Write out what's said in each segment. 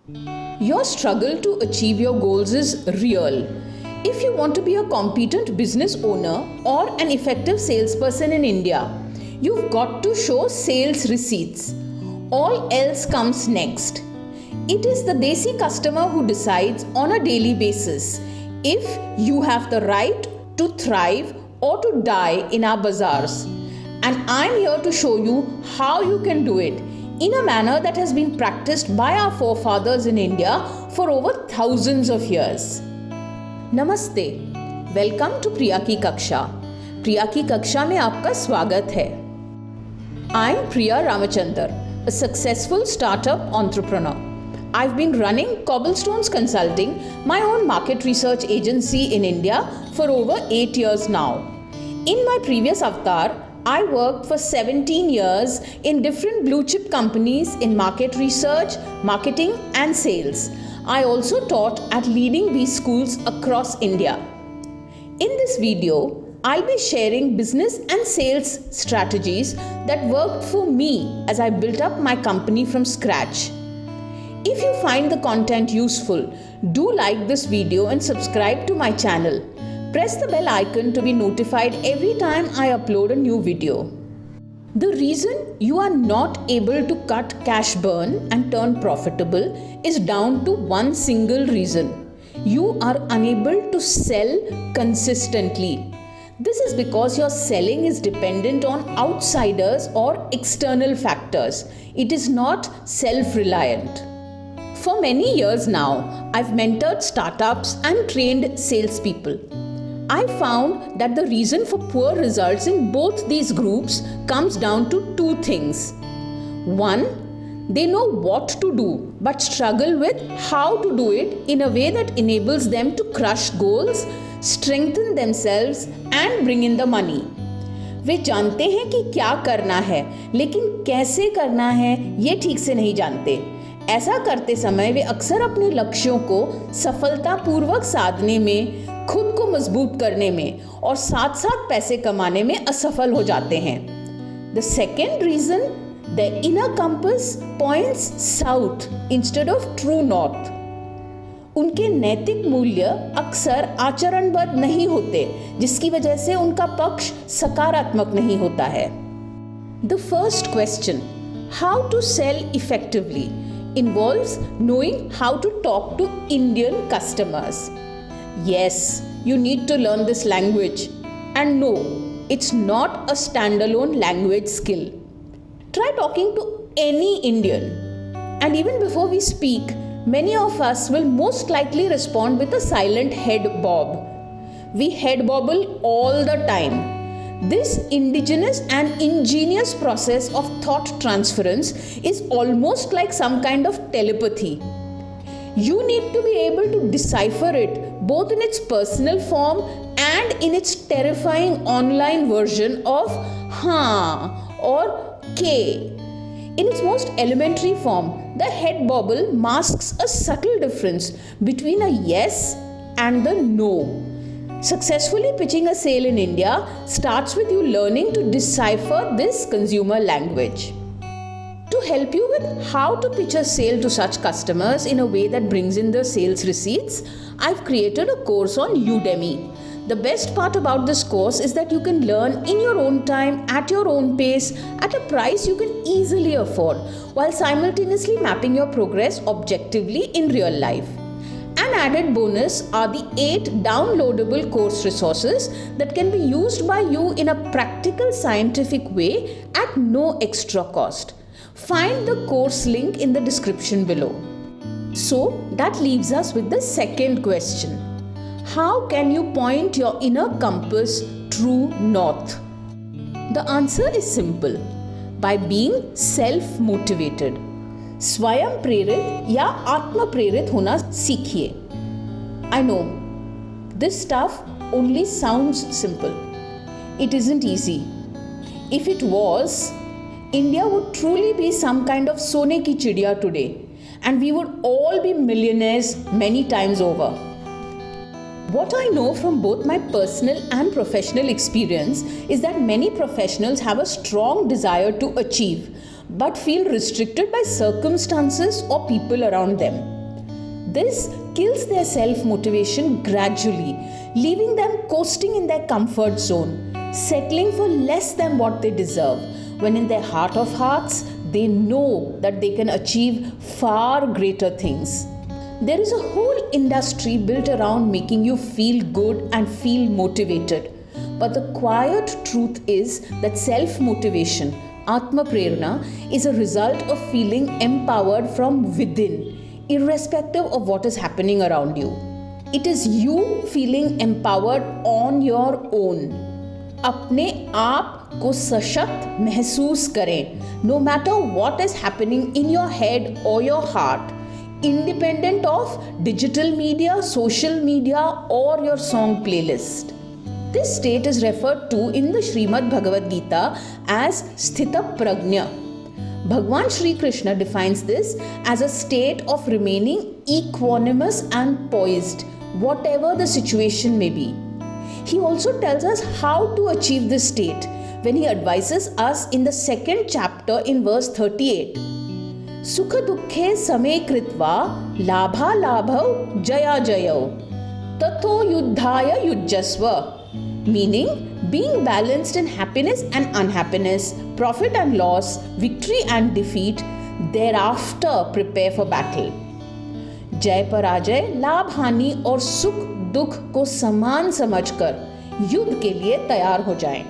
Your struggle to achieve your goals is real. If you want to be a competent business owner or an effective salesperson in India, you've got to show sales receipts. All else comes next. It is the desi customer who decides on a daily basis if you have the right to thrive or to die in our bazaars. And I'm here to show you how you can do it in a manner that has been practiced by our forefathers in India for over thousands of years. Namaste. Welcome to Priya Ki Kaksha. Priya Ki Kaksha में आपका स्वागत है. I'm Priya Ramachandar, a successful startup entrepreneur. I've been running Cobblestones Consulting, my own market research agency in India, for over 8 years now. In my previous avatar, I worked for 17 years in different blue chip companies in market research, marketing and sales. I also taught at leading these schools across India. In this video, I'll be sharing business and sales strategies that worked for me as I built up my company from scratch. If you find the content useful, do like this video and subscribe to my channel. Press the bell icon to be notified every time I upload a new video. The reason you are not able to cut cash burn and turn profitable is down to one single reason. You are unable to sell consistently. This is because your selling is dependent on outsiders or external factors. It is not self-reliant. For many years now, I've mentored startups and trained salespeople. I found that the reason for poor results in both these groups comes down to two things. One, they know what to do but struggle with how to do it in a way that enables them to crush goals, strengthen themselves and bring in the money. वे जानते हैं कि क्या करना है, लेकिन कैसे करना है ये ठीक से नहीं जानते. ऐसा करते समय वे अक्सर अपने लक्ष्यों को सफलतापूर्वक साधने में, खुद को मजबूत करने में और साथ साथ पैसे कमाने में असफल हो जाते हैं. The second reason, the inner compass points south instead of true north. उनके नैतिक मूल्य अक्सर आचरणबद्ध नहीं होते, जिसकी वजह से उनका पक्ष सकारात्मक नहीं होता है. The first question, how to sell effectively, involves knowing how to talk to Indian customers. Yes, you need to learn this language. And no, it's not a standalone language skill. Try talking to any Indian. And even before we speak, many of us will most likely respond with a silent head bob. We head bobble all the time. This indigenous and ingenious process of thought transference is almost like some kind of telepathy. You need to be able to decipher it both in its personal form and in its terrifying online version of हाँ or K. In its most elementary form, the head bobble masks a subtle difference between a yes and the no. Successfully pitching a sale in India starts with you learning to decipher this consumer language. To help you with how to pitch a sale to such customers in a way that brings in the sales receipts, I've created a course on Udemy. The best part about this course is that you can learn in your own time, at your own pace, at a price you can easily afford, while simultaneously mapping your progress objectively in real life. An added bonus are the 8 downloadable course resources that can be used by you in a practical scientific way at no extra cost. Find the course link in the description below. So that leaves us with the second question. How can you point your inner compass true north? The answer is simple. By being self-motivated. स्वयं प्रेरित या आत्म प्रेरित होना सीखिए. I know, this stuff only sounds simple. It isn't easy. If it was, India would truly be some kind of सोने की चिड़िया today, and we would all be millionaires many times over. What I know from both my personal and professional experience is that many professionals have a strong desire to achieve, but feel restricted by circumstances or people around them. This kills their self-motivation gradually, leaving them coasting in their comfort zone, settling for less than what they deserve, when in their heart of hearts, they know that they can achieve far greater things. There is a whole industry built around making you feel good and feel motivated. But the quiet truth is that self-motivation, Atma Prerna, is a result of feeling empowered from within, irrespective of what is happening around you. It is you feeling empowered on your own. अपने आप को सशक्त महसूस करें, no matter what is happening in your head or your heart, independent of digital media, social media or your song playlist. This state is referred to in the Srimad Bhagavad Gita as Sthita Prajna. Bhagwan Shri Krishna defines this as a state of remaining equanimous and poised, whatever the situation may be. He also tells us how to achieve this state when he advises us in the second chapter in verse 38. Sukha dukhe same kritva labha labhav jaya jayav tatho yuddhaya yujjasva. Meaning, being balanced in happiness and unhappiness, profit and loss, victory and defeat, thereafter prepare for battle. जय पराजय, लाभ हानि और सुख दुख को समान समझकर युद्ध के लिए तैयार हो जाएं.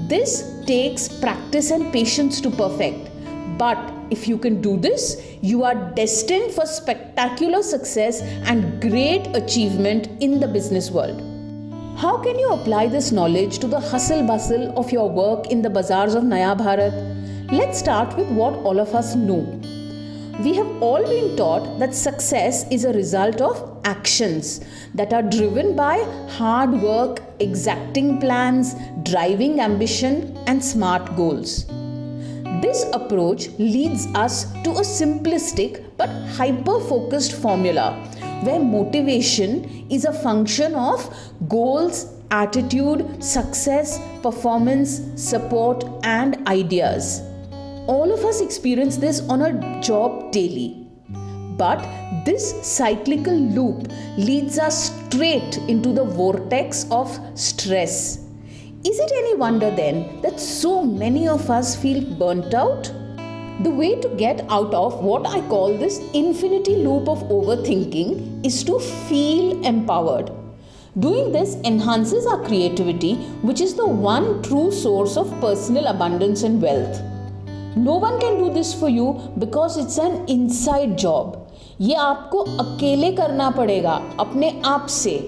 This takes practice and patience to perfect. But if you can do this, you are destined for spectacular success and great achievement in the business world. How can you apply this knowledge to the hustle bustle of your work in the bazaars of Naya Bharat? Let's start with what all of us know. We have all been taught that success is a result of actions that are driven by hard work, exacting plans, driving ambition, and smart goals. This approach leads us to a simplistic but hyper-focused formula where motivation is a function of goals, attitude, success, performance, support, and ideas. All of us experience this on a job daily. But this cyclical loop leads us straight into the vortex of stress. Is it any wonder then that so many of us feel burnt out? The way to get out of what I call this infinity loop of overthinking is to feel empowered. Doing this enhances our creativity, which is the one true source of personal abundance and wealth. No one can do this for you because it's an inside job. ये आपको अकेले करना पड़ेगा अपने आप से.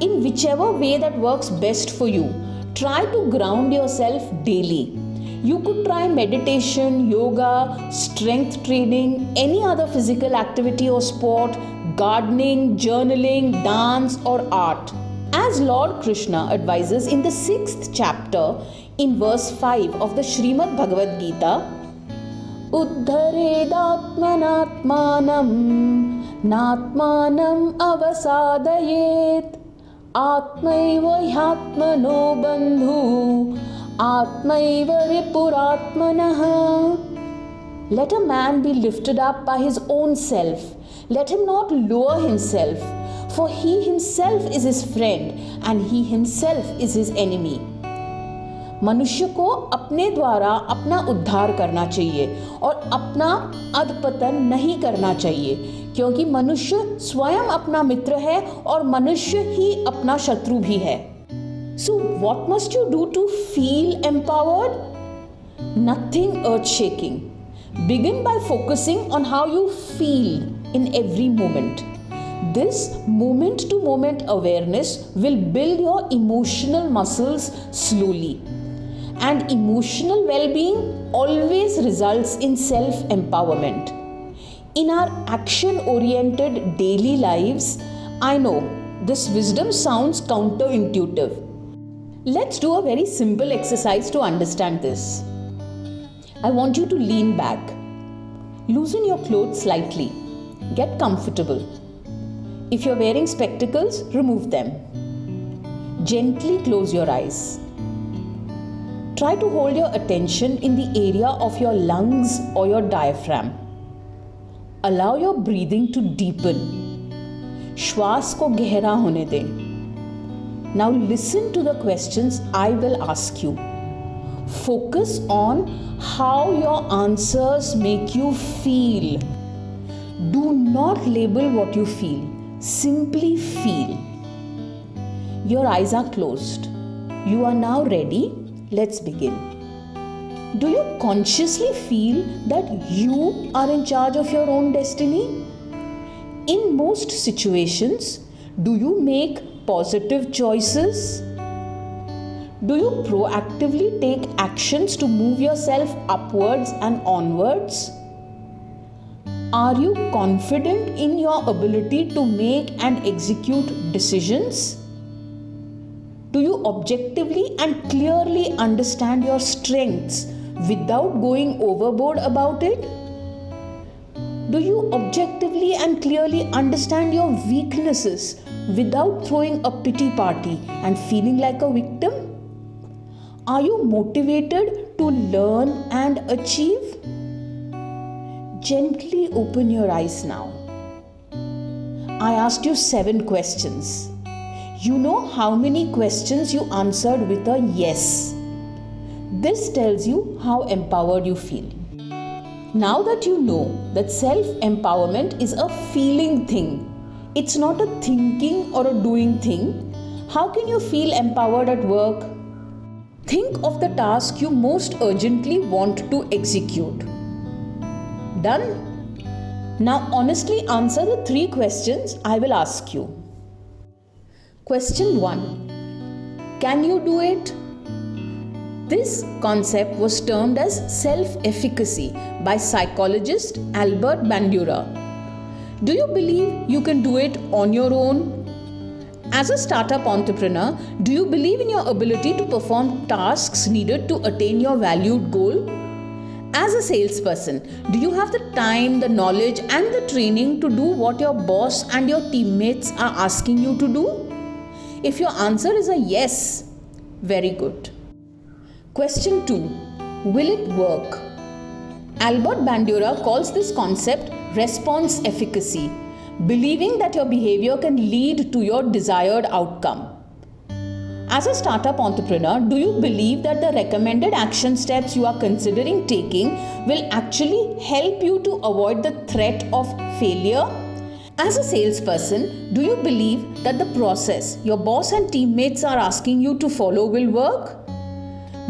In whichever way that works best for you, try to ground yourself daily. You could try meditation, yoga, strength training, any other physical activity or sport, gardening, journaling, dance or art. As Lord Krishna advises in the 6th chapter in verse 5 of the Srimad Bhagavad Gita, Uddharedatmanatmanam natmanam avasadayet atmaiva hyatmano bandhu atmaiva ripuratmanaha. Let a man be lifted up by his own self. Let him not lower himself, for he himself is his friend and he himself is his enemy. मनुष्य को अपने द्वारा अपना उद्धार करना चाहिए और अपना अधपतन नहीं करना चाहिए, क्योंकि मनुष्य स्वयं अपना मित्र है और मनुष्य ही अपना शत्रु भी है. So what must you do to feel empowered? Nothing earth-shaking. Begin by focusing on how you feel in every moment. This moment-to-moment awareness will build your emotional muscles slowly. And emotional well-being always results in self-empowerment. In our action-oriented daily lives, I know this wisdom sounds counterintuitive. Let's do a very simple exercise to understand this. I want you to lean back. Loosen your clothes slightly. Get comfortable. If you're wearing spectacles, remove them. Gently close your eyes. Try to hold your attention in the area of your lungs or your diaphragm. Allow your breathing to deepen. श्वास को गहरा होने दें. Now listen to the questions I will ask you. Focus on how your answers make you feel. Do not label what you feel. Simply feel. Your eyes are closed. You are now ready. Let's begin. Do you consciously feel that you are in charge of your own destiny? In most situations, do you make positive choices? Do you proactively take actions to move yourself upwards and onwards? Are you confident in your ability to make and execute decisions? Do you objectively and clearly understand your strengths without going overboard about it? Do you objectively and clearly understand your weaknesses without throwing a pity party and feeling like a victim? Are you motivated to learn and achieve? Gently open your eyes now. I asked you 7 questions. You know how many questions you answered with a yes. This tells you how empowered you feel. Now that you know that self-empowerment is a feeling thing, it's not a thinking or a doing thing, how can you feel empowered at work? Think of the task you most urgently want to execute. Done? Now honestly answer the 3 questions I will ask you. Question 1. Can you do it? This concept was termed as self-efficacy by psychologist Albert Bandura. Do you believe you can do it on your own? As a startup entrepreneur, do you believe in your ability to perform tasks needed to attain your valued goal? As a salesperson, do you have the time, the knowledge and the training to do what your boss and your teammates are asking you to do? If your answer is a yes, very good. Question 2. Will it work? Albert Bandura calls this concept response efficacy, believing that your behavior can lead to your desired outcome. As a startup entrepreneur, do you believe that the recommended action steps you are considering taking will actually help you to avoid the threat of failure? As a salesperson, do you believe that the process your boss and teammates are asking you to follow will work?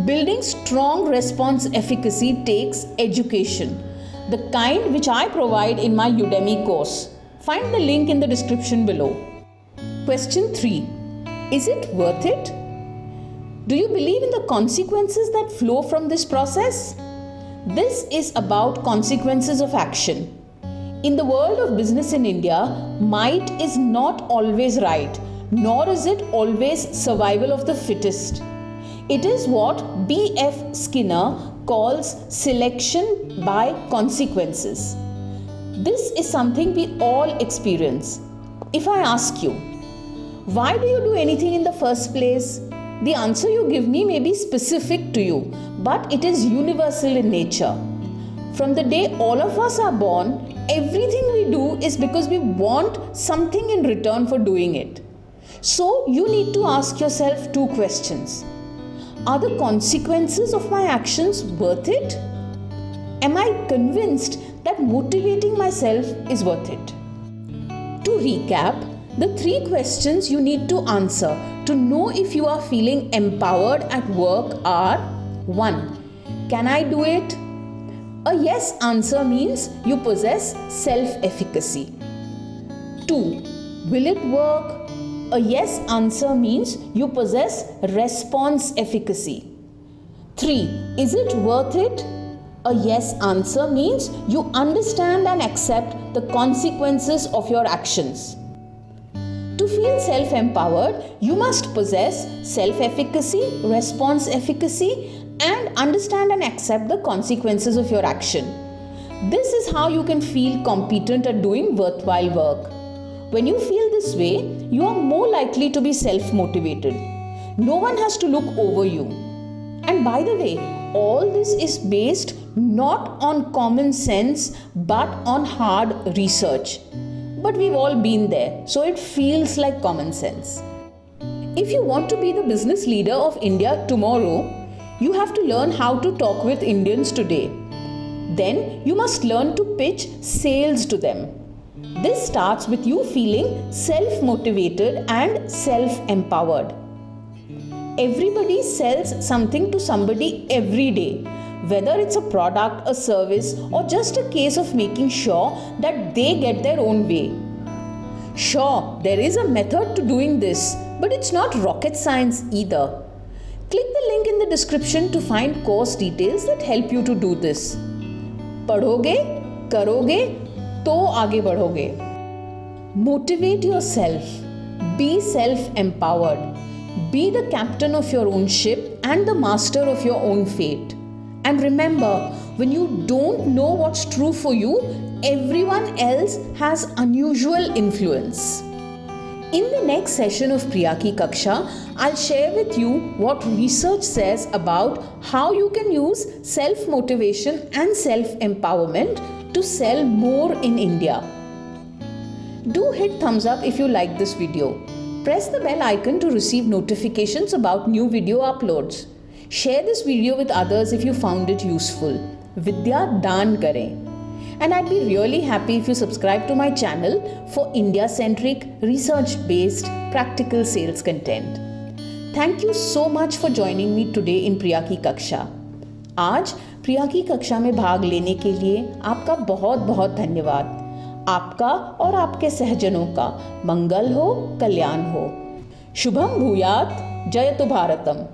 Building strong response efficacy takes education, the kind which I provide in my Udemy course. Find the link in the description below. Question 3. Is it worth it? Do you believe in the consequences that flow from this process? This is about consequences of action. In the world of business in India, might is not always right, nor is it always survival of the fittest. It is what B.F. Skinner calls selection by consequences. This is something we all experience. If I ask you, why do you do anything in the first place? The answer you give me may be specific to you, but it is universal in nature. From the day all of us are born, everything we do is because we want something in return for doing it. So you need to ask yourself 2 questions. Are the consequences of my actions worth it? Am I convinced that motivating myself is worth it? To recap, the 3 questions you need to answer to know if you are feeling empowered at work are: 1. Can I do it? A yes answer means you possess self-efficacy. 2. Will it work? A yes answer means you possess response efficacy. 3. Is it worth it? A yes answer means you understand and accept the consequences of your actions. To feel self-empowered, you must possess self-efficacy, response efficacy, and understand and accept the consequences of your action. This is how you can feel competent at doing worthwhile work. When you feel this way, you are more likely to be self-motivated. No one has to look over you. And by the way, all this is based not on common sense but on hard research. But we've all been there, so it feels like common sense. If you want to be the business leader of India tomorrow, you have to learn how to talk with Indians today. Then you must learn to pitch sales to them. This starts with you feeling self-motivated and self-empowered. Everybody sells something to somebody every day, whether it's a product, a service, or just a case of making sure that they get their own way. Sure, there is a method to doing this, but it's not rocket science either. Click the link in the description to find course details that help you to do this. पढ़ोगे, करोगे, तो आगे बढ़ोगे. Motivate yourself. Be self-empowered. Be the captain of your own ship and the master of your own fate. And remember, when you don't know what's true for you, everyone else has unusual influence. In the next session of Priya Ki Kaksha, I'll share with you what research says about how you can use self-motivation and self-empowerment to sell more in India. Do hit thumbs up if you like this video. Press the bell icon to receive notifications about new video uploads. Share this video with others if you found it useful. Vidya daan kare. And I'd be really happy if you subscribe to my channel for India-centric, research-based, practical sales content. Thank you so much for joining me today in Priya Ki Kaksha. आज प्रिया की कक्षा में भाग लेने के लिए आपका बहुत बहुत धन्यवाद. आपका और आपके सहजनों का मंगल हो, कल्याण हो. शुभम भूयात्, जयतु भारतम.